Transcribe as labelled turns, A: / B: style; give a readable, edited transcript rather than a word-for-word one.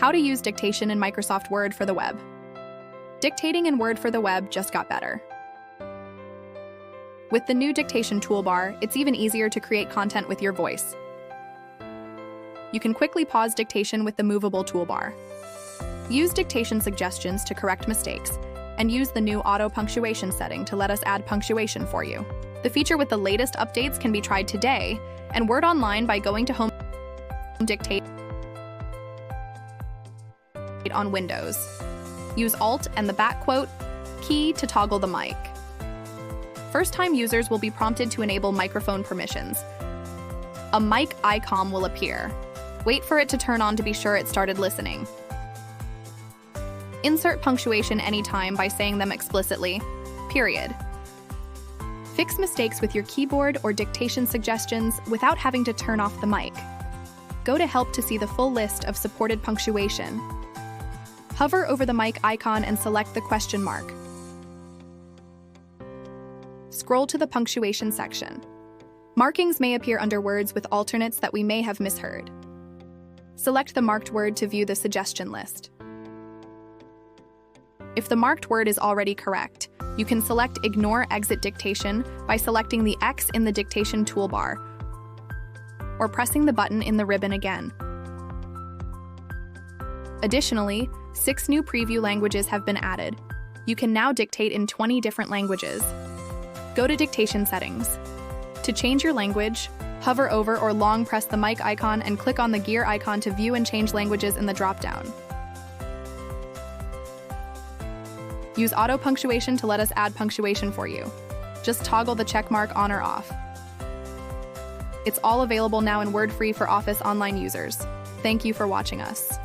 A: How to use dictation in Microsoft Word for the web. Dictating in Word for the web just got better. With the new dictation toolbar, it's even easier to create content with your voice. You can quickly pause dictation with the movable toolbar. Use dictation suggestions to correct mistakes, and use the new auto punctuation setting to let us add punctuation for you. The feature with the latest updates can be tried today, and Word Online by going to Home Dictate on Windows. Use Alt and the backquote key to toggle the mic. First-time users will be prompted to enable microphone permissions. A mic icon will appear. Wait for it to turn on to be sure it started listening. Insert punctuation anytime by saying them explicitly, period. Fix mistakes with your keyboard or dictation suggestions without having to turn off the mic. Go to Help to see the full list of supported punctuation. Hover over the mic icon and select the question mark. Scroll to the punctuation section. Markings may appear under words with alternates that we may have misheard. Select the marked word to view the suggestion list. If the marked word is already correct, you can select Ignore Exit Dictation by selecting the X in the dictation toolbar or pressing the button in the ribbon again. Additionally, 6 new preview languages have been added. You can now dictate in 20 different languages. Go to Dictation Settings. To change your language, hover over or long press the mic icon and click on the gear icon to view and change languages in the drop-down. Use auto punctuation to let us add punctuation for you. Just toggle the check mark on or off. It's all available now in Word Free for Office Online users. Thank you for watching us.